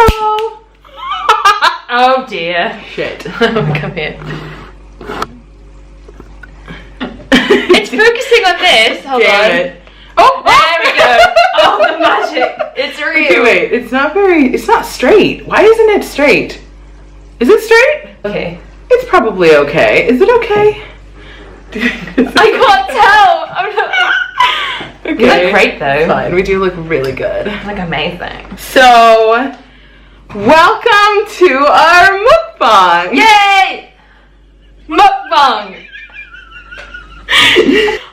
Hello. Oh dear. Shit. Come here. It's focusing on this. Hold on. It. Oh, there we go. Oh, the magic. It's real. Okay, wait. It's not straight. Why isn't it straight? Is it straight? Okay. It's probably okay. Is it okay? I can't tell. I'm not. Okay. You look great though. Fine. We do look really good. Like amazing. So, welcome to our mukbang. Yay! Mukbang.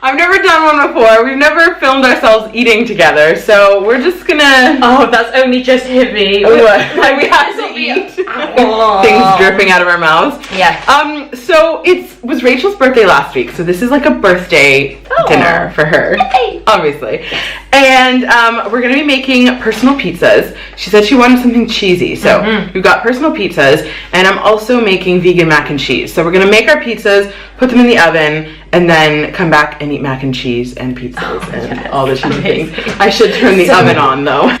I've never done one before. We've never filmed ourselves eating together, so we're just gonna. Oh, that's only just heavy. Like we have to eat. Things dripping out of our mouths. Yeah. So it was Rachel's birthday last week, so this is like a birthday dinner for her, obviously. And we're gonna be making personal pizzas. She said she wanted something cheesy, so we've got personal pizzas, and I'm also making vegan mac and cheese. So we're gonna make our pizzas, put them in the oven, and then come back and eat mac and cheese and pizzas and all the cheesy things. I should turn the oven on though.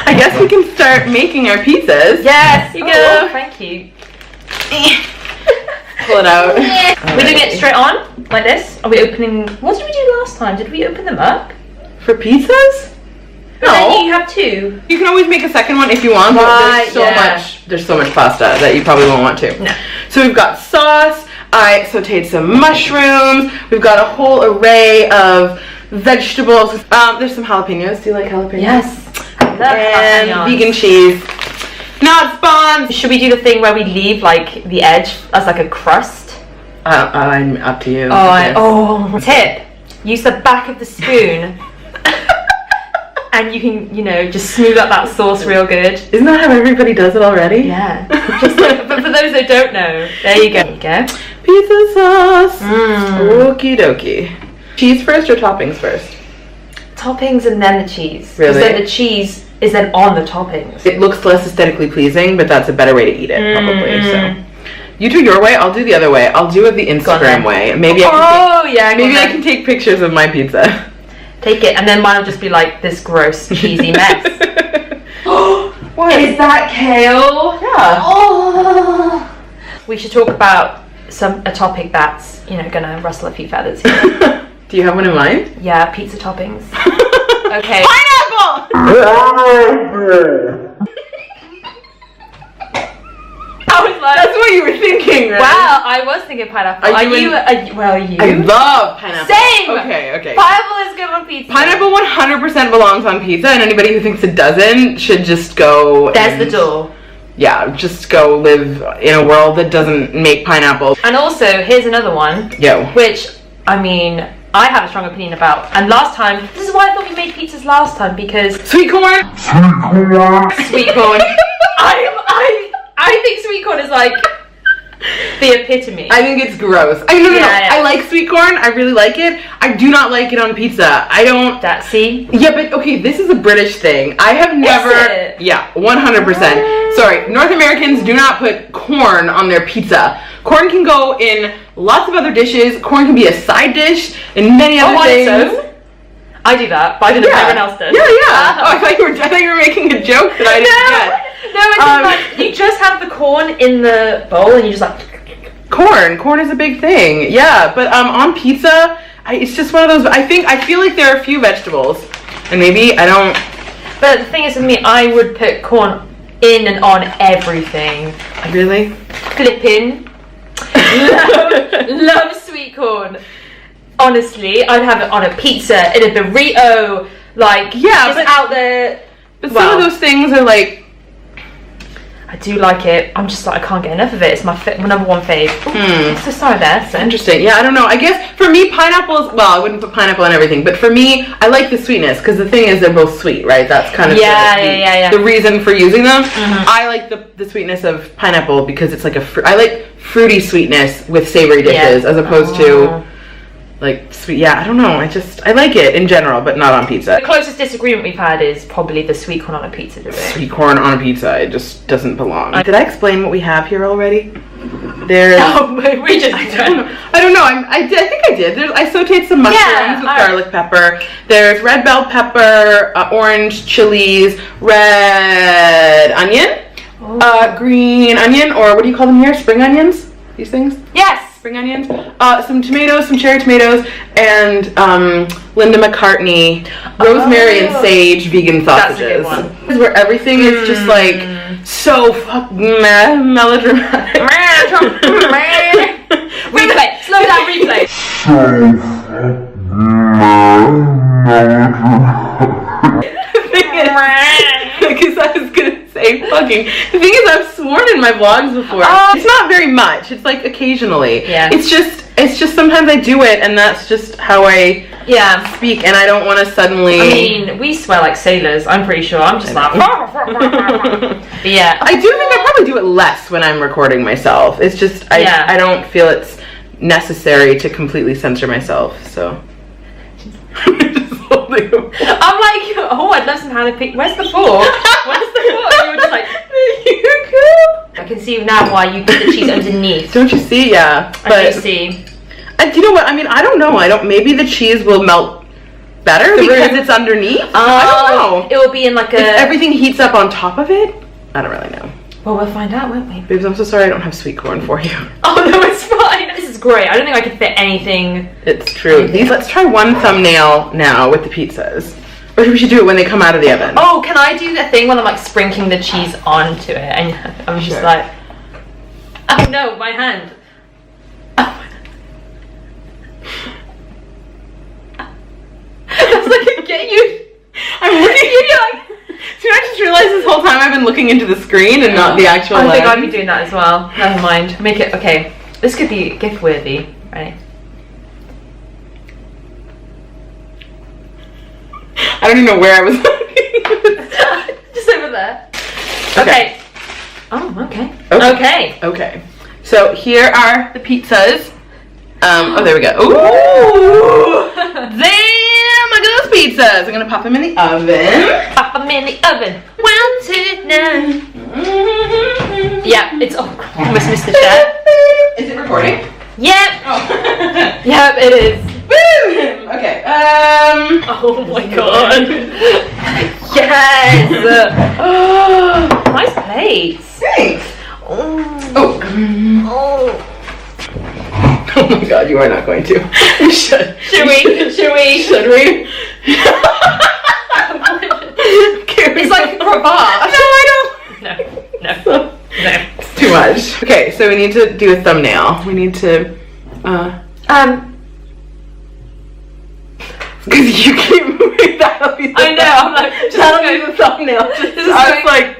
I guess we can start making our pizzas. Yes, you go. Thank you. Pull it out. We're doing it straight on, like this. Are we opening? What did we do last time? Did we open them up? For pizzas? No. Then you have two. You can always make a second one if you want, but there's so much pasta that you probably won't want to. No. So we've got sauce. I sauteed some mushrooms. We've got a whole array of vegetables. There's some jalapenos. Do you like jalapenos? Yes. I love and jalapenos. Vegan cheese. Not spawns. Should we do the thing where we leave like the edge as like a crust? I'm up to you. Tip. Use the back of the spoon. And you can, just smooth up that sauce real good. Isn't that how everybody does it already? Yeah. But for those that don't know, there you go. There you go. Pizza sauce. Okie dokie. Cheese first or toppings first? Toppings and then the cheese. Really? Because then the cheese is then on the toppings. It looks less aesthetically pleasing, but that's a better way to eat it, probably. So, you do your way. I'll do the other way. I'll do it the Instagram way. Maybe I can take pictures of my pizza. Take it, and then mine will just be like this gross cheesy mess. What is that? Kale? Yeah. Oh. We should talk about a topic that's gonna rustle a few feathers here. Do you have one in mind? Yeah, pizza toppings. Okay. Pineapple. I was like, that's what you were thinking, right? Wow, I was thinking pineapple. Are you? I love pineapple. Same. Okay. Pineapple is good on pizza. Pineapple 100% belongs on pizza, and anybody who thinks it doesn't should just go. There's the door. Yeah, just go live in a world that doesn't make pineapple. And also, here's another one. Yo. Which, I mean, I have a strong opinion about. And last time, this is why I thought we made pizzas last time, because sweet corn. Sweet corn. I think sweet corn is like the epitome. I think it's gross. I like sweet corn. I really like it. I do not like it on pizza. I don't. See? Yeah, but okay, this is a British thing. I have never. Is it? Yeah, 100%. Sorry, North Americans do not put corn on their pizza. Corn can go in lots of other dishes. Corn can be a side dish in many other things. I do that, but I don't know if everyone else does. Yeah. Oh, I thought you were making a joke that I didn't get. No, it's just like you just have the corn in the bowl and you just like corn is a big thing. Yeah, but on pizza, it's just one of those. I feel like there are a few vegetables, and maybe I don't. But the thing is, with me, I would put corn in and on everything. Really? Flipping. love sweet corn. Honestly, I'd have it on a pizza, in a burrito, just out there. But some of those things are like. I do like it. I'm just like, I can't get enough of it. It's my number one fave. So sorry there. So. Interesting. Yeah, I don't know. I guess for me, pineapple is, well, I wouldn't put pineapple on everything, but for me, I like the sweetness, because the thing is they're both sweet, right? That's kind of the reason for using them. I like the sweetness of pineapple because it's like I like fruity sweetness with savory dishes as opposed to like sweet. Yeah, I don't know. I like it in general, but not on pizza. The closest disagreement we've had is probably the sweet corn on a pizza debate. Sweet corn on a pizza, it just doesn't belong. Did I explain what we have here already? There's we just I don't know. I think I did. I sauteed some mushrooms with garlic pepper. There's red bell pepper, orange chilies, red onion, green onion, or what do you call them here? Spring onions? These things? Yes. Spring onions. Some tomatoes, some cherry tomatoes, and Linda McCartney rosemary and sage vegan sausages. That's a good one. This is where everything is just like so melodramatic. Replay. Slow down. Replay. Because I was gonna say fucking. The thing is, I've sworn in my vlogs before. It's not very much. It's like occasionally. Yeah. It's just sometimes I do it, and that's just how I speak, and I don't want to suddenly. I mean, we swear like sailors. I'm pretty sure. I'm just like. But yeah. I do think I probably do it less when I'm recording myself. It's just I don't feel it's necessary to completely censor myself. So. I'm like, oh, I'd love some jalapeno. Where's the fork? Where's the fork? You were just like, I can see now why you put the cheese underneath. Don't you see? Yeah. I do see. Do you know what? I mean, I don't know. Maybe the cheese will melt better because it's underneath. I don't know. It will be in like a. If everything heats up on top of it. I don't really know. Well, we'll find out, won't we? Babes, I'm so sorry I don't have sweet corn for you. Oh no, it's fine. This is great. I don't think I could fit anything. It's true. Let's try one thumbnail now with the pizzas. Or we should do it when they come out of the oven. Oh, can I do the thing when I'm like sprinkling the cheese onto it? And I'm just like, oh no, my hand. Oh. That's like a get you. I'm looking at you like. So I just realized this whole time I've been looking into the screen and not the actual lens. I think I'd be doing that as well. Never mind. Make it, okay. This could be gift worthy, right? I don't even know where I was looking. Just over there. Okay. Oh, okay. Okay. So here are the pizzas. Oh, there we go. Ooh! Damn! Look at those pizzas. I'm gonna pop them in the oven. Pop them in the oven. 1, 2, 9. Yeah, it's almost missed the shot. Is it recording? Yep. Oh. Yep, it is. Boom! Okay. Oh my god. Yes. Oh, nice plates. Thanks. Oh. Oh my god, you are not going to. You should. Should we? Should we? It's like cravat. No, I don't. No. It's too much. Okay, so we need to do a thumbnail. We need to, because you keep moving that. I know. I'm like, that'll be the thumbnail. I was like.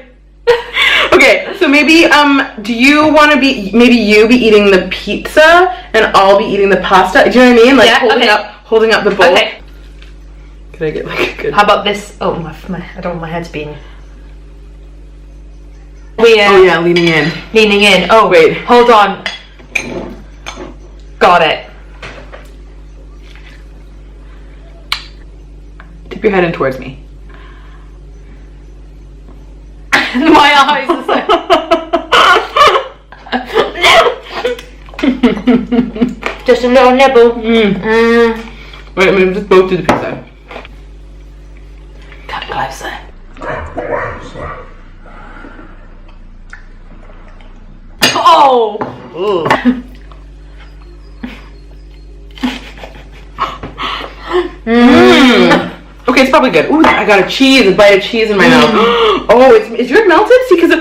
Okay, so maybe do you want to maybe you be eating the pizza and I'll be eating the pasta? Do you know what I mean? Like holding up the bowl. Okay. Can I get like a good? How about this? Oh my! I don't want my head to be in. Oh yeah, leaning in. Leaning in. Oh wait, hold on. Got it. Tip your head in towards me. My eyes are so. Just a little nibble. Wait, I'm gonna just both do the pizza. Come closer. Oh! Okay, it's probably good. Ooh, I got a bite of cheese in my mouth. Oh, is yours melted? See, because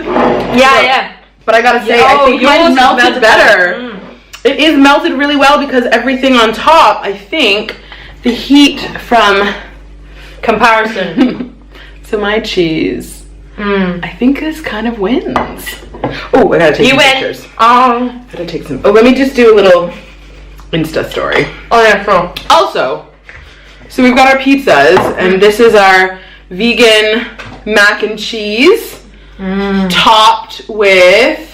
yeah. But I gotta say, I think mine melted better. It is melted really well because everything on top, I think, the heat from comparison to my cheese, I think this kind of wins. Oh, I gotta take some pictures. I gotta take some. Oh, let me just do a little Insta story. Oh yeah, sure. Also, so we've got our pizzas, and this is our vegan mac and cheese, topped with.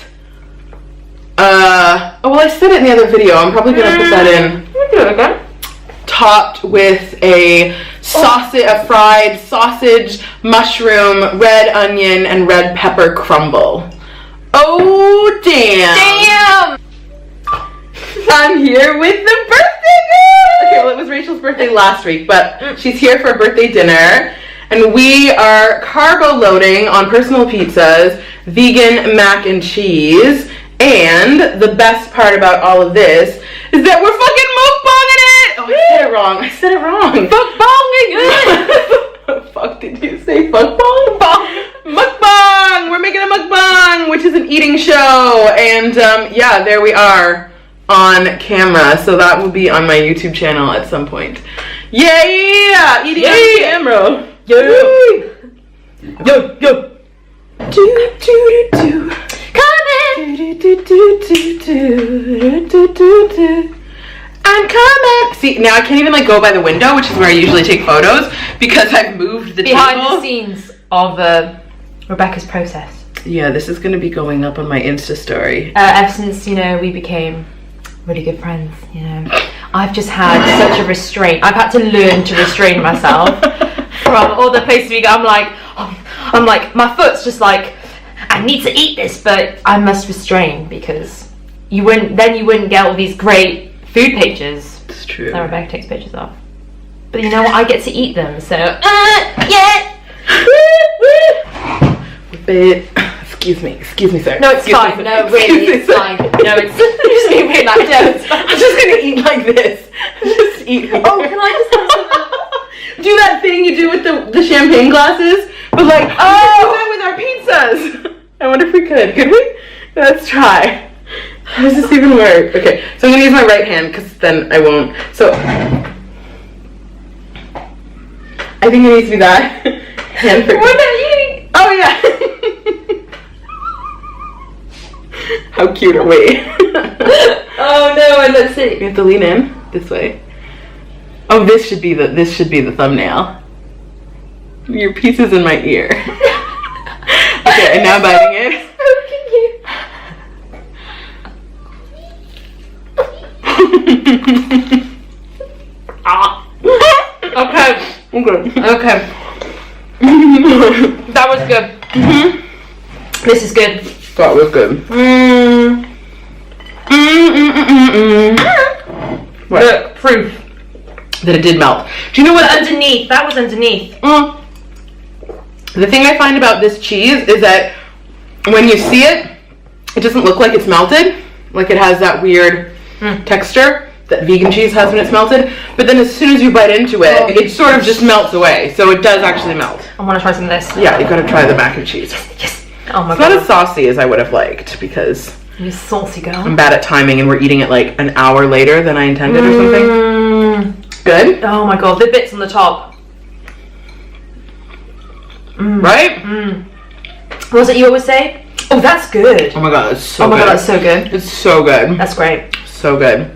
Oh well, I said it in the other video. I'm probably gonna put that in. Do it again. Topped with a fried sausage, mushroom, red onion, and red pepper crumble. Oh damn! Damn! I'm here with the birthday girl! Okay, well, it was Rachel's birthday last week, but she's here for a birthday dinner. And we are carbo loading on personal pizzas, vegan mac and cheese. And the best part about all of this is that we're fucking mukbanging it! Oh, I said it wrong. Mukbanging it! What the fuck did you say? Mukbang? Mukbang! We're making a mukbang, which is an eating show. And yeah, there we are on camera. So that will be on my YouTube channel at some point. Yeah! Eating on camera. Yo! Yo! Yo! Do do do do. Coming! Do do do do do do do do. I'm coming! See, now I can't even like go by the window, which is where I usually take photos, because I've moved the behind table. the scenes of Rebecca's process. Yeah, this is going to be going up on my Insta story. Ever since, you know, we became really good friends, you know, I've just had such a restraint. I've had to learn to restrain myself from all the places we go. I'm like, my foot's just like, I need to eat this, but I must restrain, because you wouldn't get all these great food pictures. It's true. That Rebecca takes pictures of. But you know what? I get to eat them, so yeah. Excuse me, sir. No, it's fine. No, really, it's fine. No, it's just me being like, no, it's fine. I'm just gonna eat like this. Just eat. Oh, can I just have some? Do that thing you do with the champagne glasses, but like, oh, do that with our pizzas. I wonder if we could. Could we? Let's try. How does this even work? Okay, so I'm gonna use my right hand because then I won't. So I think it needs to be that hand for. What are you eating? Oh yeah. How cute are we? Oh no! And let's see. We have to lean in this way. Oh, this should be the thumbnail. Your piece is in my ear. Okay, and now I'm biting it. Okay. Okay. That was good. Mm-hmm. This is good. That was good. What? Look, proof that it did melt. Do you know what? Underneath. That was underneath. The thing I find about this cheese is that when you see it, it doesn't look like it's melted. Like it has that weird texture that vegan cheese has when it's melted. But then as soon as you bite into it, it sort of just melts away. So it does actually melt. I want to try some of this. Yeah, you gotta try the mac and cheese. Yes. Oh my It's god. not as saucy as I would have liked because You saucy girl. I'm bad at timing and we're eating it like an hour later than I intended or something. Good? Oh my god, the bits on the top. Right? What was it you always say? Oh, that's good. Oh my god, that's so good. Oh my god, that's so good. It's so good. That's great. So good.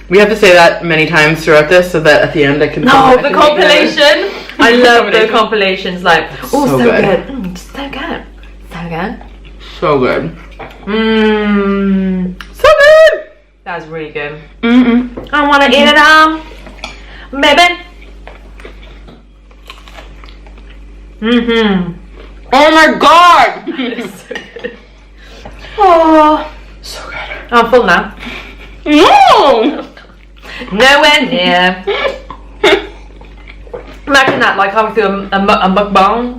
We have to say that many times throughout this so that at the end I can... No, the compilation. I love the compilations. Like, oh, so good. So good. So good. So good. So good. That was really good. I want to eat it all, baby. Oh my god! It's so good. Oh, So good. I'm full now. No! Nowhere near. Imagine that, like halfway through a mukbang.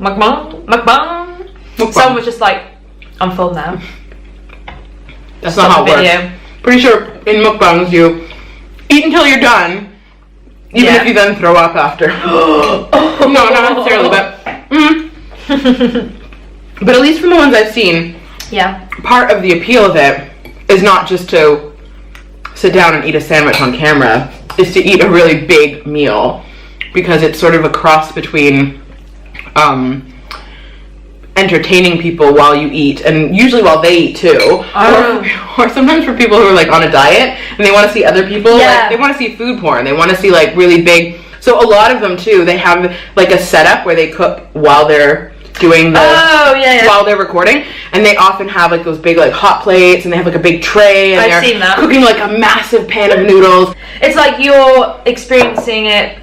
Someone was just like, I'm full now. That's not how it works. Pretty sure in mukbangs you eat until you're done, even if you then throw up after. No, not necessarily, but but at least from the ones I've seen, part of the appeal of it is not just to sit down and eat a sandwich on camera, is to eat a really big meal, because it's sort of a cross between entertaining people while you eat, and usually while they eat too, or sometimes for people who are like on a diet and they want to see other people, like they want to see food porn, they want to see like really big. So a lot of them too, they have like a setup where they cook while they're doing the while they're recording, and they often have like those big like hot plates, and they have like a big tray, and they're cooking like a massive pan of noodles. It's like you're experiencing it.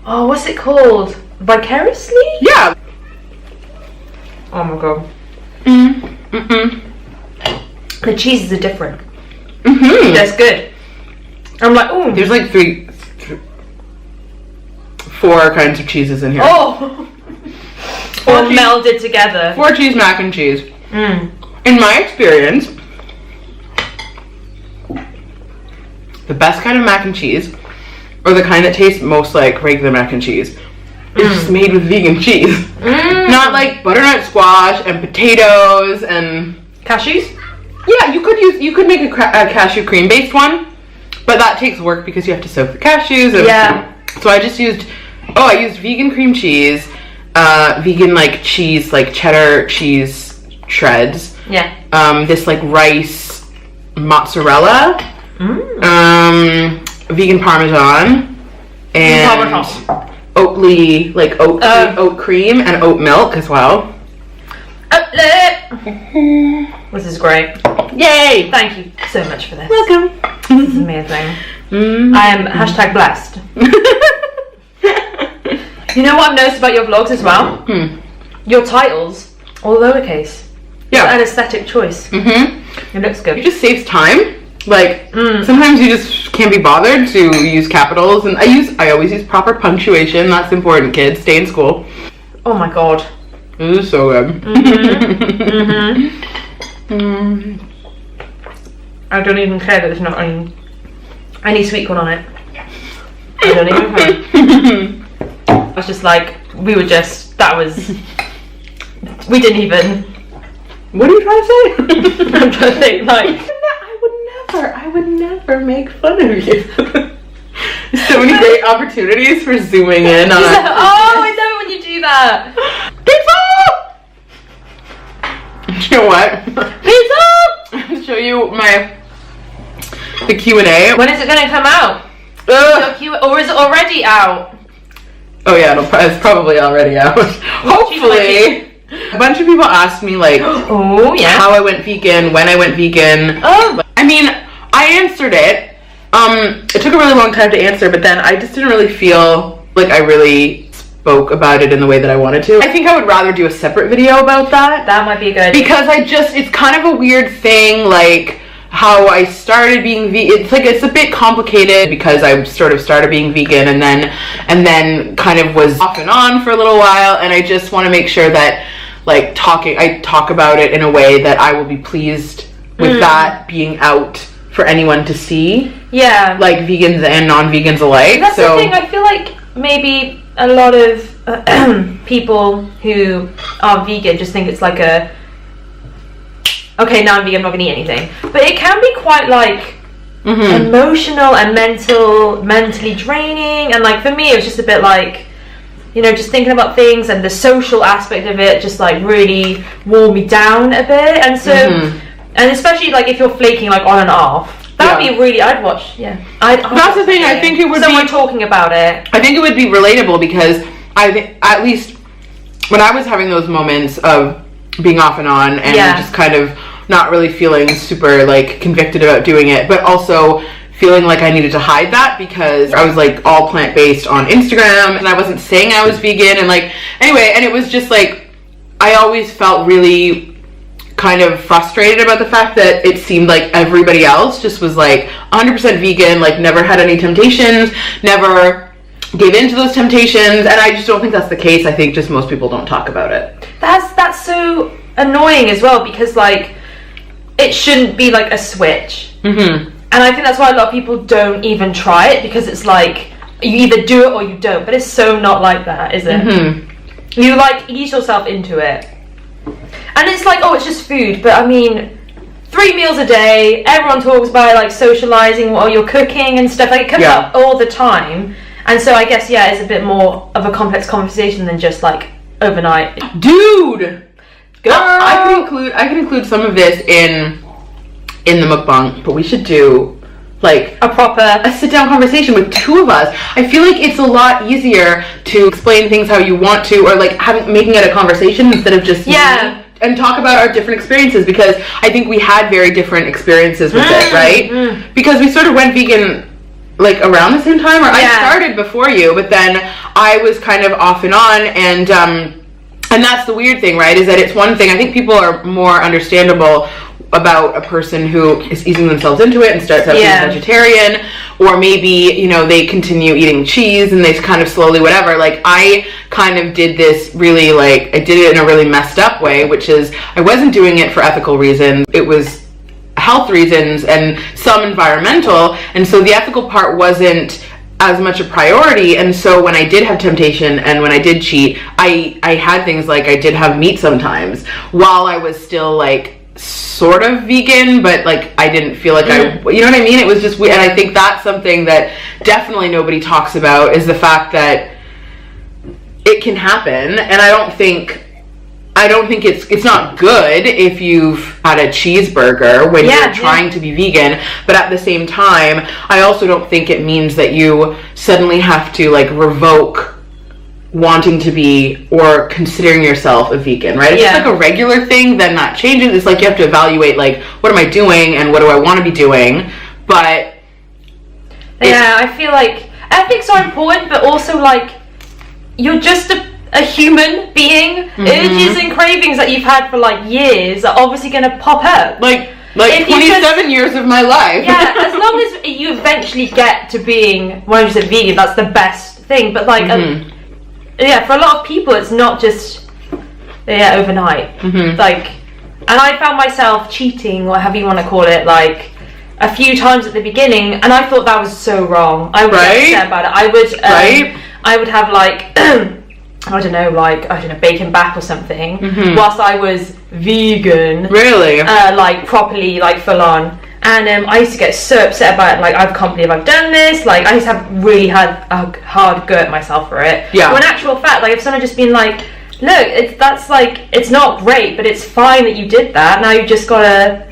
Oh, what's it called? Vicariously? Yeah. Oh my god. The cheeses are different. That's good. I'm like, ooh. There's like 4 kinds of cheeses in here. Oh! All melded together. 4 cheese mac and cheese. Mm. In my experience, the best kind of mac and cheese, or the kind that tastes most like regular mac and cheese, is just made with vegan cheese. Not like butternut squash and potatoes and cashews. Yeah, you could make a cashew cream based one, but that takes work because you have to soak the cashews. And yeah. So I just used vegan cream cheese, vegan like cheese, like cheddar cheese shreds. Yeah. This like rice mozzarella. Vegan parmesan and Oatly, like oat cream and oat milk as well. This is great. Yay! Thank you so much for this. Welcome. This is amazing. I am #blessed. You know what I've noticed about your vlogs as well? Your titles, all lowercase. Yeah. It's an aesthetic choice. It looks good. It just saves time. Like, sometimes you just can't be bothered to use capitals, and I always use proper punctuation. That's important, kids. Stay in school. Oh my god. This is so good. I don't even care that there's not any sweet corn on it. I don't even care. I was just like, we didn't even. What are you trying to say? I'm trying to think, like. I would never make fun of you. So many great opportunities for zooming in on. Oh, I love it when you do that. Pizza! You know what? Pizza! I'll show you the Q&A. When is it going to come out? Or is it already out? Oh yeah, it's probably already out. Hopefully. A bunch of people asked me like, how I went vegan, when I went vegan. I mean, I answered it. It took a really long time to answer, but then I just didn't really feel like I really spoke about it in the way that I wanted to. I think I would rather do a separate video about that. That might be good. Because it's kind of a weird thing, like how I started being vegan. It's a bit complicated because I sort of started being vegan and then kind of was off and on for a little while, and I just want to make sure that I talk about it in a way that I will be pleased with that being out for anyone to see. Yeah. Like vegans and non-vegans alike. That's the thing, I feel like maybe a lot of people who are vegan just think it's like okay, now I'm vegan, I'm not gonna eat anything. But it can be quite like emotional and mentally draining, and like for me it was just a bit like, you know, just thinking about things and the social aspect of it just like really wore me down a bit. And so and especially like if you're flaking like on and off, that'd be really, I'd watch. That's the thing. I think it would someone talking about it. I think it would be relatable because I think at least when I was having those moments of being off and on and just kind of not really feeling super like convicted about doing it, but also feeling like I needed to hide that because I was like all plant-based on Instagram and I wasn't saying I was vegan, and like anyway, and it was just like I always felt really kind of frustrated about the fact that it seemed like everybody else just was like 100% vegan, like never had any temptations, never gave in to those temptations, and I just don't think that's the case. I think just most people don't talk about it. That's so annoying as well, because like it shouldn't be like a switch. And I think that's why a lot of people don't even try it, because it's like you either do it or you don't, but it's so not like that, is it? You like ease yourself into it. And it's like, oh, it's just food, but I mean, 3 meals a day, everyone talks about like socializing while you're cooking and stuff, like it comes up all the time. And so I guess, it's a bit more of a complex conversation than just like overnight. Dude! Girl! I could include some of this in the mukbang, but we should do like a sit-down conversation with 2 of us. I feel like it's a lot easier to explain things how you want to, or like making it a conversation instead of just and talk about our different experiences, because I think we had very different experiences with it, right? Because we sort of went vegan like around the same time, or I started before you, but then I was kind of off and on, and And that's the weird thing, right? Is that it's one thing, I think people are more understandable about a person who is easing themselves into it and starts out being vegetarian, or maybe, you know, they continue eating cheese and they kind of slowly whatever. Like, I kind of did this really, like, I did it in a really messed up way, which is I wasn't doing it for ethical reasons. It was health reasons and some environmental, and so the ethical part wasn't as much a priority. And so when I did have temptation and when I did cheat, I had things like I did have meat sometimes while I was still like sort of vegan, but like I didn't feel like I, you know what I mean? It was just weird. And I think that's something that definitely nobody talks about, is the fact that it can happen. And I don't think it's not good if you've had a cheeseburger when you're trying to be vegan, but at the same time, I also don't think it means that you suddenly have to like revoke wanting to be or considering yourself a vegan, right? If it's like a regular thing, then that changes. It's like you have to evaluate, like, what am I doing and what do I want to be doing? But I feel like ethics are important, but also like you're just a human being. Urges and cravings that you've had for like years are obviously going to pop up. Like 27 years of my life. Yeah, as long as you eventually get to being 100% vegan, that's the best thing. But like, for a lot of people, it's not just overnight. Like, and I found myself cheating, whatever you want to call it, like a few times at the beginning, and I thought that was so wrong. I was upset about it. I would have like I don't know, bacon back or something, whilst I was vegan. Really? Like properly, like full on. And I used to get so upset about it, like, I can't believe I've done this. Like, I used to have really had a hard go at myself for it. Yeah. When in actual fact, like, if someone just been like, look, it's not great, but it's fine that you did that. Now you just gotta,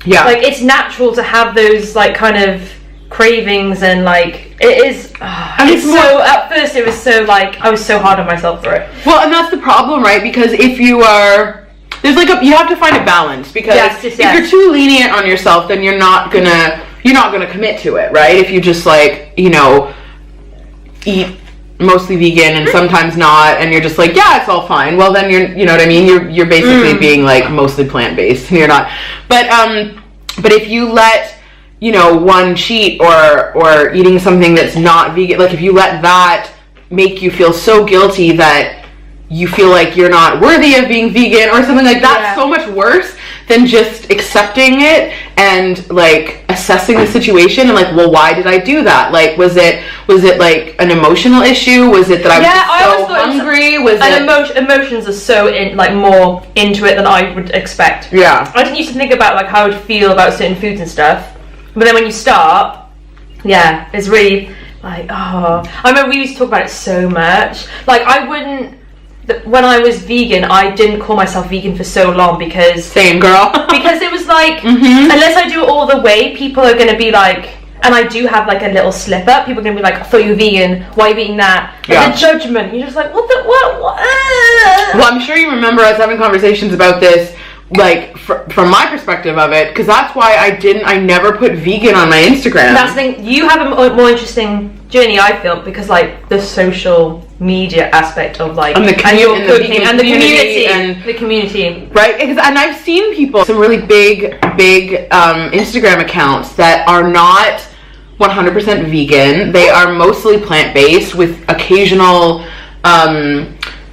like, it's natural to have those, like, kind of cravings, and, like, it is, at first it was so, like, I was so hard on myself for it. Well, and that's the problem, right? Because if you are... you have to find a balance, because if you're too lenient on yourself, then you're not gonna commit to it, right? If you just like, you know, eat mostly vegan and sometimes not, and you're just like, yeah, it's all fine. Well, then you know what I mean? You're basically being like mostly plant-based, and you're not. But if you let, you know, one cheat or eating something that's not vegan, like if you let that make you feel so guilty that you feel like you're not worthy of being vegan or something like that, so much worse than just accepting it and like assessing the situation and like, well, why did I do that? Like, was it like an emotional issue? Was it that I was so hungry? Emotions are so more into it than I would expect. Yeah. I didn't used to think about like how I would feel about certain foods and stuff, but then when you start, it's really like, I remember we used to talk about it so much. Like, when I was vegan, I didn't call myself vegan for so long because... Same, girl. Because it was like, unless I do it all the way, people are going to be like... And I do have like a little slip up. People are going to be like, I thought you were vegan. Why are you eating that? And the judgment. You're just like, what? Well, I'm sure you remember us having conversations about this, like, from my perspective of it, because that's why I never put vegan on my Instagram. That's the thing. You have a more interesting journey, I feel, because like the social media aspect of like, and the community, right? And I've seen people, some really big Instagram accounts that are not 100% vegan. They are mostly plant-based with occasional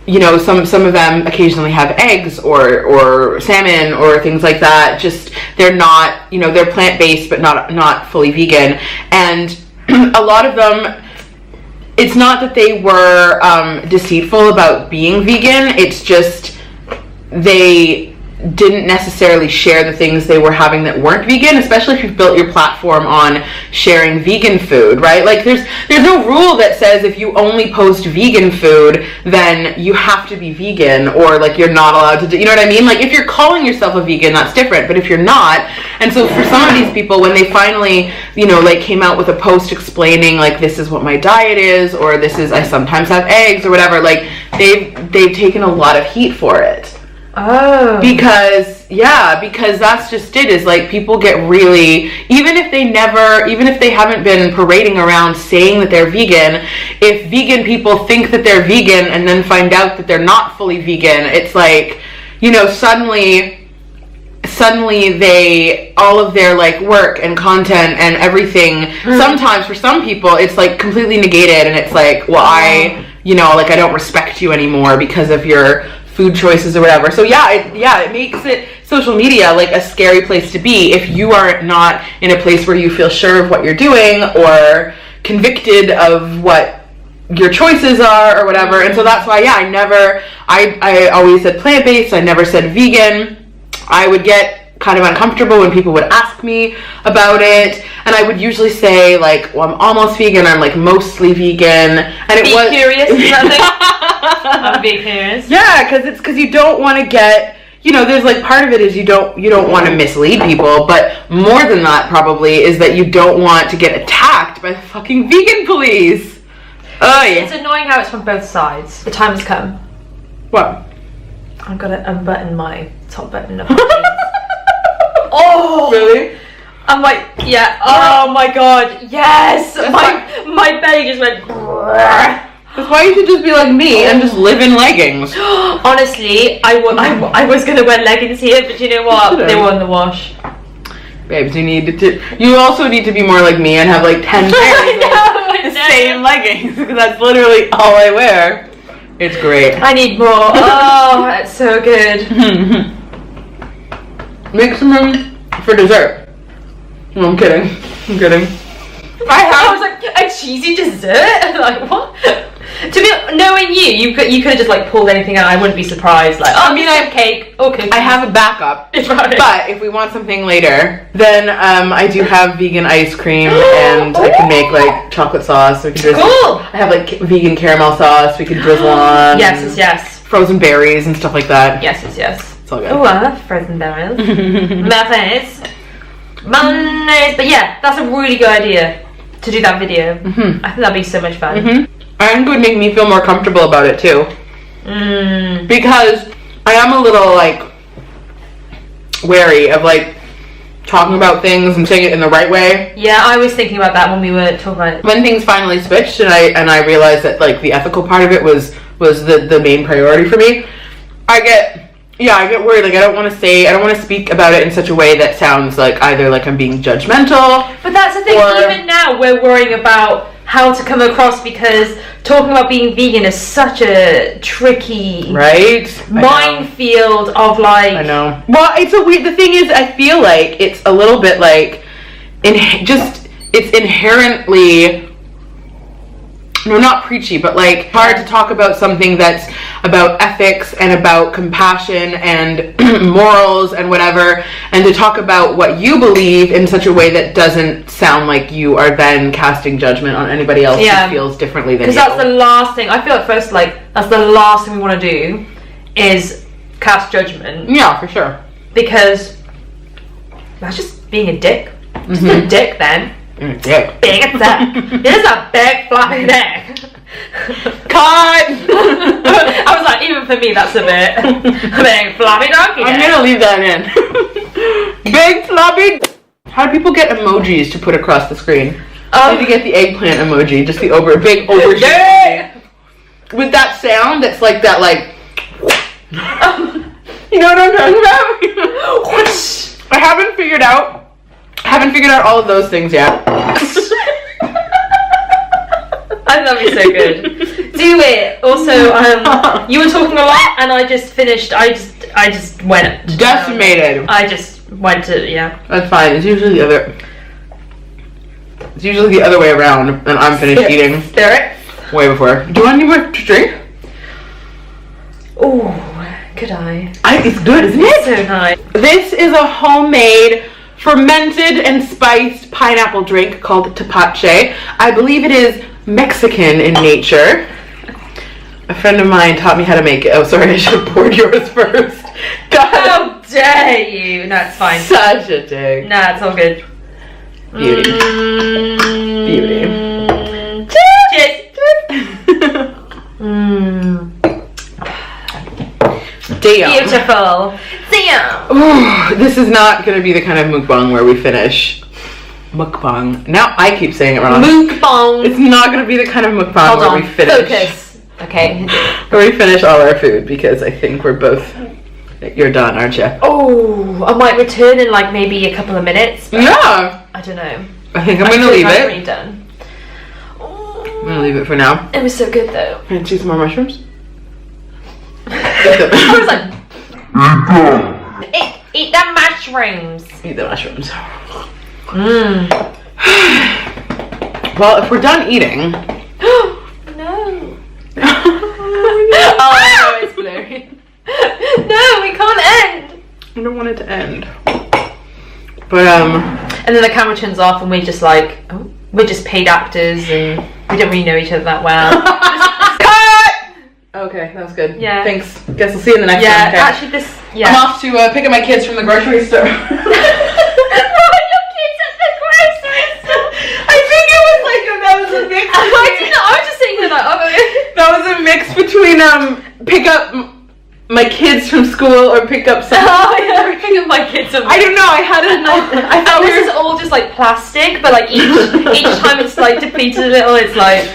you know, some of them occasionally have eggs or salmon or things like that. Just, they're not, you know, they're plant-based but not fully vegan. And a lot of them, it's not that they were deceitful about being vegan, it's just they didn't necessarily share the things they were having that weren't vegan, especially if you've built your platform on sharing vegan food, right? Like, there's no rule that says if you only post vegan food, then you have to be vegan, or like you're not allowed to do, you know what I mean? Like, if you're calling yourself a vegan, that's different, but if you're not, and so for some of these people, when they finally, you know, like came out with a post explaining like, this is what my diet is, or this is, I sometimes have eggs or whatever, like they've taken a lot of heat for it. Oh. Because that's just it, is like people get really, even if they haven't been parading around saying that they're vegan, if vegan people think that they're vegan and then find out that they're not fully vegan, it's like, you know, suddenly they, all of their like work and content and everything, sometimes for some people it's like completely negated, and it's like, well, I don't respect you anymore because of your food choices or whatever. So it makes it, social media, like a scary place to be if you are not in a place where you feel sure of what you're doing or convicted of what your choices are or whatever. And so that's why I always said plant-based. I never said vegan. I would get kind of uncomfortable when people would ask me about it, and I would usually say like, well, I'm almost vegan, I'm like mostly vegan, and it was curious or something. I'm being curious. Yeah, because you don't want to get, you know, there's like part of it is you don't want to mislead people, but more than that probably is that you don't want to get attacked by the fucking vegan police. Oh yeah. It's annoying how it's from both sides. The time has come. What? I've got to unbutton my top button of my jeans. Oh! Really? I'm like, yeah. Oh my god, yes! My belly just went. That's why you should just be like me and just live in leggings. Honestly, I was gonna wear leggings here, but you know what? They were in the wash. Babes, you also need to be more like me and have like 10 pairs of the same leggings, because that's literally all I wear. It's great. I need more. Oh, that's so good. Make some room for dessert. No, I'm kidding. I was like, a cheesy dessert? Like, what? To be knowing you could have just like pulled anything out. I wouldn't be surprised. Like, oh, I mean, I have cake. Okay. I have a backup. Right. But if we want something later, then I do have vegan ice cream, and I can make like chocolate sauce. We can drizzle. Cool. I have like vegan caramel sauce. We can drizzle on. Yes. Frozen berries and stuff like that. Yes. It's all good. Oh, I love frozen berries. Mayonnaise. But yeah, that's a really good idea to do that video. I think that'd be so much fun. I think it would make me feel more comfortable about it too. Because I am a little like wary of like talking about things and saying it in the right way. Yeah, I was thinking about that when we were talking about it. When things finally switched and I realized that like the ethical part of it was the main priority for me, I get worried. Like I don't want to speak about it in such a way that sounds like either like I'm being judgmental. But that's the thing, even now we're worrying about how to come across, because talking about being vegan is such a tricky minefield of like. I know. Well, it's a weird. The thing is, I feel like it's a little bit like, it's inherently. No, not preachy, but like hard to talk about something that's about ethics and about compassion and morals and whatever, and to talk about what you believe in such a way that doesn't sound like you are then casting judgment on anybody else who feels differently than you. Because that's the last thing, I feel at first like, that's the last thing we want to do is cast judgment. Yeah, for sure. Because that's just being a dick. Just a dick then. Dick. Big as that. It is a big fluffy dick. Cut! I was like, even for me, that's a big fluffy donkey. I'm gonna leave that in. Big floppy. How do people get emojis to put across the screen? I need to get the eggplant emoji, just the big emoji. With that sound that's like that, like. You know what I'm talking about? I haven't figured out all of those things yet. I think that'd be so good. Do it. Also, you were talking a lot, and I just finished. I just went decimated. I just went to That's fine. It's usually the other way around, and I'm finished eating. Spirit. Way before. Do you want any more to drink? Oh, could I? It's good, isn't it? So nice. This is a homemade, fermented and spiced pineapple drink called tepache. I believe it is Mexican in nature. A friend of mine taught me how to make it. Oh, sorry, I should have poured yours first. God. How dare you? No, it's fine. Such a dig. Nah, it's all good. Beauty. Beauty. Cheers. Damn. Beautiful. Damn. Ooh, this is not going to be the kind of mukbang where we finish. Mukbang. Now I keep saying it wrong. Mukbang. It's not going to be the kind of mukbang where we finish. Focus. Okay. Where we finish all our food, because I think we're both... You're done, aren't you? Oh, I might return in like maybe a couple of minutes. Yeah. I don't know. I think I'm going to leave it. Already done. I'm going to leave it for now. It was so good though. Can I see some more mushrooms? I was like, eat the mushrooms. Eat the mushrooms. Mmm. Well, if we're done eating... No. Oh, no, it's blurry. No, we can't end. I don't want it to end. But, And then the camera turns off and we're just like, oh, we're just paid actors and we don't really know each other that well. Cut! Okay, that was good. Yeah. Thanks. Guess we'll see you in the next one. Okay. Actually this, yeah. I'm off to pick up my kids from the grocery store. That was a mix between pick up my kids from school or pick up some. Oh yeah, pick up my kids. I don't know. I had a nice. I thought this is all just like plastic, but like each time it's like depleted a little. It's like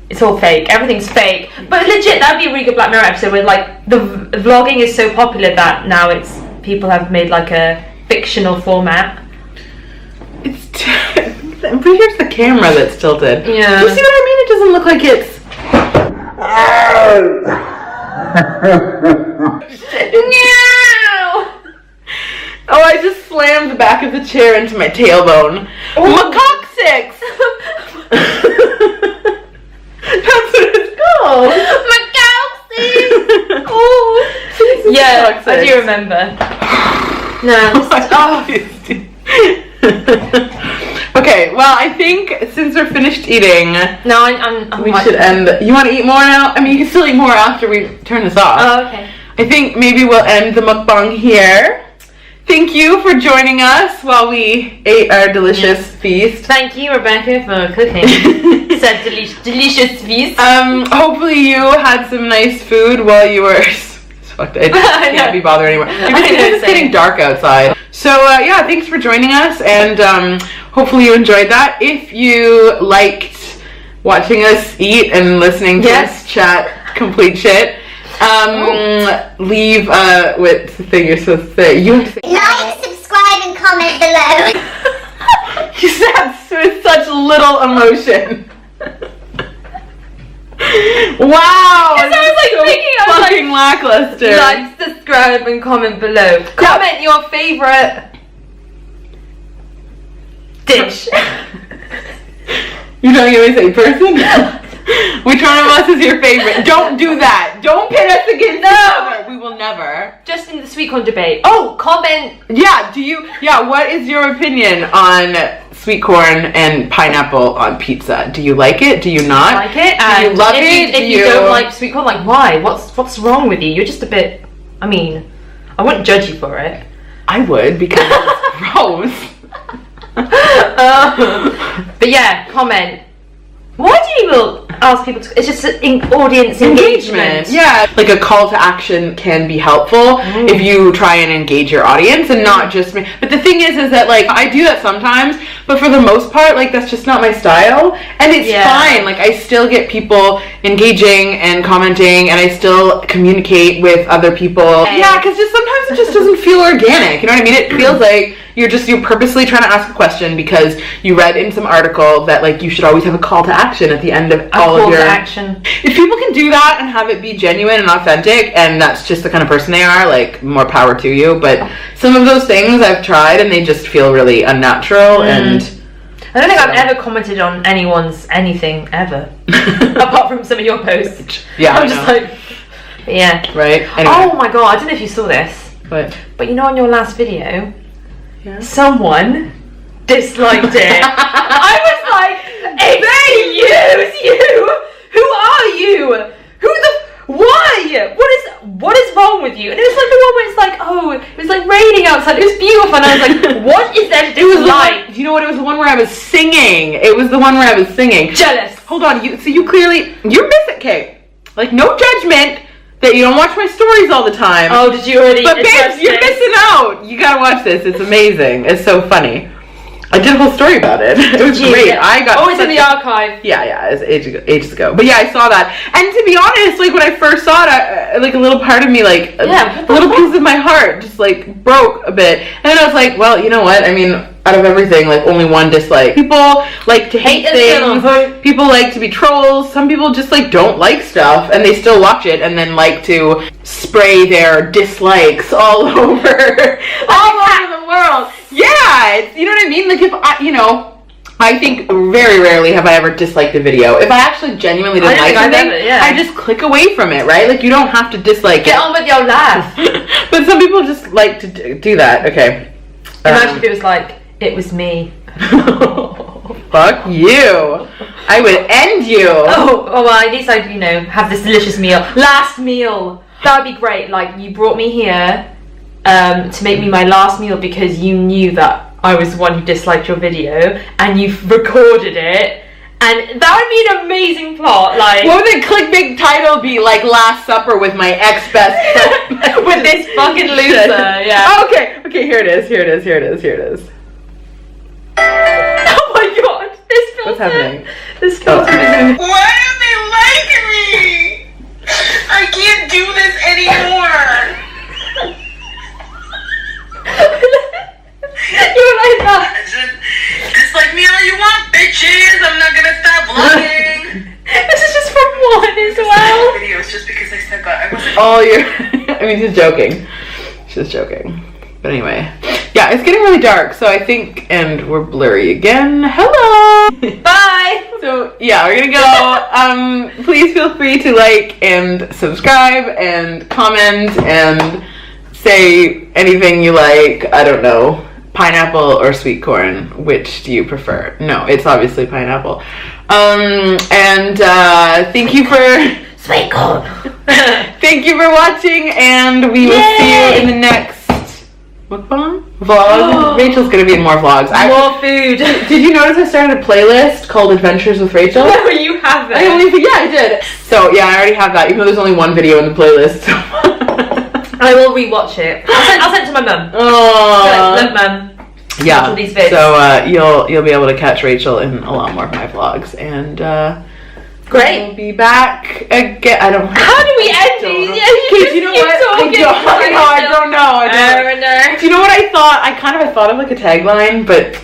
it's all fake. Everything's fake. But legit, that'd be a really good Black Mirror episode where like the vlogging is so popular that now it's people have made like a fictional format. It's. I'm pretty sure it's the camera that's tilted. Yeah. Do you see what I mean? It doesn't look like it's. Oh, I just slammed the back of the chair into my tailbone. Macoccyx! That's what it's called. Macoccyx! Oh. Yeah, I do remember. Okay, well, I think since we're finished eating, we should end. You want to eat more now? I mean, you can still eat more after we turn this off. Oh, okay. I think maybe we'll end the mukbang here. Thank you for joining us while we ate our delicious feast. Thank you, Rebecca, for cooking such delicious feast. Hopefully you had some nice food while you were... I can't be bothered anymore. It's getting dark outside. So yeah, thanks for joining us, and hopefully you enjoyed that. If you liked watching us eat and listening to us chat complete shit, leave what's the thing you're supposed to say? You have to say like, subscribe, and comment below. You said with such little emotion. Wow! I was like thinking, I was fucking lackluster. Like, subscribe, and comment below. Comment your favorite dish. You're not gonna say person? Which one of us is your favorite? Don't do that. Don't pit us against each other. We will never. Just in the sweet corn debate. Oh, comment. Yeah, what is your opinion on sweet corn and pineapple on pizza? Do you like it? Do you not? Like it? Do you love it? If you don't like sweet corn, like why? What's wrong with you? You're just a bit, I mean, I wouldn't judge you for it. I would, because it's gross. But yeah, comment. Why do you ask people to... It's just audience engagement. Yeah. Like a call to action can be helpful if you try and engage your audience and not just me. But the thing is that like I do that sometimes, but for the most part, like that's just not my style. And it's fine. Like I still get people engaging and commenting, and I still communicate with other people. Yeah, because just sometimes it just doesn't feel organic. You know what I mean? It feels like you're purposely trying to ask a question because you read in some article that like you should always have a call to action at the end of all of your action. If people can do that and have it be genuine and authentic, and that's just the kind of person they are, like more power to you. But some of those things I've tried and they just feel really unnatural. And I don't think I've ever commented on anyone's anything ever, apart from some of your posts. Yeah, I'm just like, yeah, right. Anyway. Oh my god, I don't know if you saw this, but you know, on your last video. Someone disliked it. I was like, excuse you! Who are you? Why? What is wrong with you? And it was like the one where it's like, oh, it was like raining outside. It was beautiful. And I was like, what is there to do with light? Do you know what? It was the one where I was singing. It was the one where I was singing. Jealous. Hold on. You clearly, you're missing, okay. Like, no judgment. that you don't watch my stories all the time. Oh, did you already? But babes, you're missing out. You gotta watch this. It's amazing. It's so funny. I did a whole story about it. It was great. I got. Oh, it's in the archive. Yeah, it was ages ago. But yeah, I saw that. And to be honest, like when I first saw it, like a little part of me, like a little piece of my heart, just like broke a bit. And then I was like, well, you know what? I mean, out of everything, like only one dislike. People like to hate things. People like to be trolls. Some people just like don't like stuff, and they still watch it, and then like to spray their dislikes all over the world. Yeah, you know what I mean? Like if I think very rarely have I ever disliked a video. If I actually genuinely didn't like something, I just click away from it, right? Like you don't have to dislike it. Get on with your life. But some people just like to do that. Okay. Imagine if it was like, it was me. Fuck you. I would end you. Oh, well, at least I'd, have this delicious meal. Last meal. That would be great. Like, you brought me here to make me my last meal because you knew that I was the one who disliked your video, and you've recorded it, and that would be an amazing plot. Like, what would the clickbait title be? Like Last Supper with my ex-best friend. With this fucking loser. Yeah. Oh, okay, here it is. Oh my god, this filter. What's happening? This filter is Why don't they like me? I can't do this anymore. You're like that. Dislike me all you want, bitches. I'm not gonna stop vlogging. This is just from one as well. Videos just because I said that. I wasn't. Oh, I mean, she's joking. She's joking. But anyway, yeah, it's getting really dark, so I think, and we're blurry again. Hello. Bye. So yeah, we're gonna go. Please feel free to like and subscribe and comment and say anything you like. I don't know. Pineapple or sweet corn, which do you prefer? No, it's obviously pineapple. And thank you for sweet corn. Thank you for watching, and we will see you in the next mukbang vlog. Rachel's gonna be in more vlogs. More food. Did you notice I started a playlist called Adventures with Rachel? No, you haven't. I did. So yeah, I already have that, even though there's only one video in the playlist. So. I will rewatch it. I'll send it to my mum. Oh, look, mum. Yeah. These vids. So you'll be able to catch Rachel in a lot more of my vlogs, and great. We'll be back again. I don't. How do we end these? You know what? I don't know. Do you know what I thought? I thought of like a tagline, but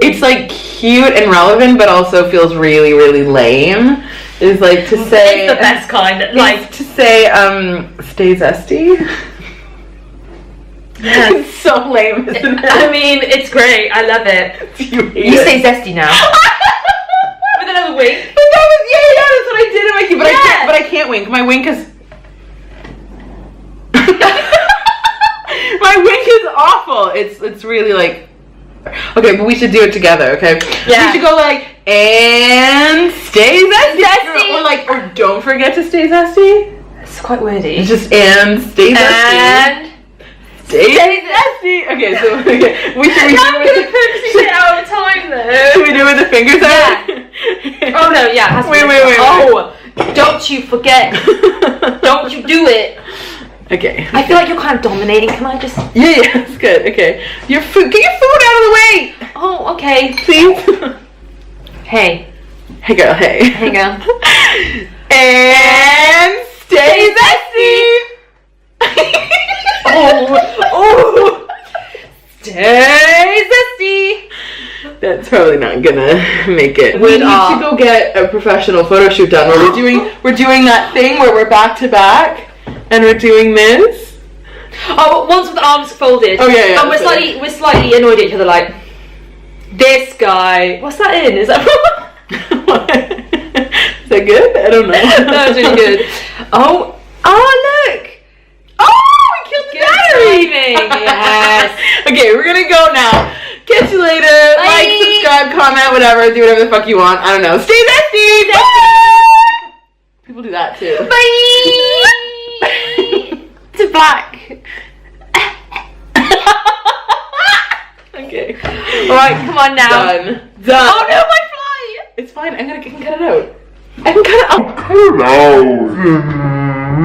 it's like cute and relevant, but also feels really, really lame. Is like to say it's the best kind. Like to say, stay zesty. Yes. It's so lame, isn't it? I mean, it's great. I love it. You say zesty now. With another wink. But that was that's what I did in my key. But I can't wink. My wink is my wink is awful. It's really like okay, but we should do it together, okay? Yeah. We should go like and stay zesty. Or don't forget to stay zesty. It's quite wordy. It's just and stay zesty. And stay zesty. Okay, so we should I'm gonna purposely say it out of time though. Should we do it with the fingers out? Oh no, yeah. It has to Wait. Oh, don't you forget. Don't you do it. Okay. I feel like you're kind of dominating. Can I just? Yeah, it's good. Okay. Get your food out of the way. Oh, okay. Please. Hey. Hey girl, hey. Hey girl. And stay zesty. Oh. Stay zesty. That's probably not gonna make it. We need to go get a professional photo shoot done. Where we're doing that thing where we're back to back. And we're doing this. Oh, one's with the arms folded. Oh yeah. And we're slightly annoyed at each other. Like this guy. What's that in? Is that? What? Is that good? I don't know. No, it's really good. Oh, look. Oh, we killed the battery. Yes. Okay, we're gonna go now. Catch you later. Bye. Like, subscribe, comment, whatever. Do whatever the fuck you want. I don't know. Stay zesty. People do that too. Bye. It's black. Okay. Alright, come on now. Done. Oh no, my fly! It's fine. I can cut it out. I can cut it out. Hello. Why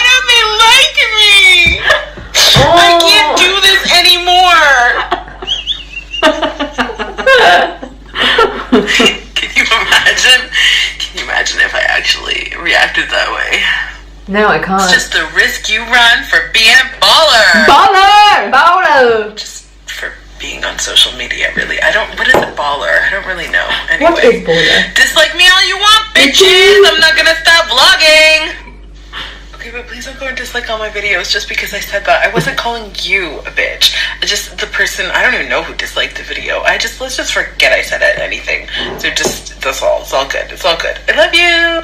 don't they like me? I can't do this anymore. Can you imagine? Can you imagine if I actually reacted that way? No, I can't. It's just the risk you run for being a baller. Baller! Just for being on social media, really. What is a baller? I don't really know. Anyway. What is baller? Dislike me all you want, bitches. I'm not gonna stop vlogging. Okay, but please don't go and dislike all my videos just because I said that. I wasn't calling you a bitch. Just the person, I don't even know who disliked the video. Let's just forget I said anything. So that's all. It's all good. It's all good. I love you.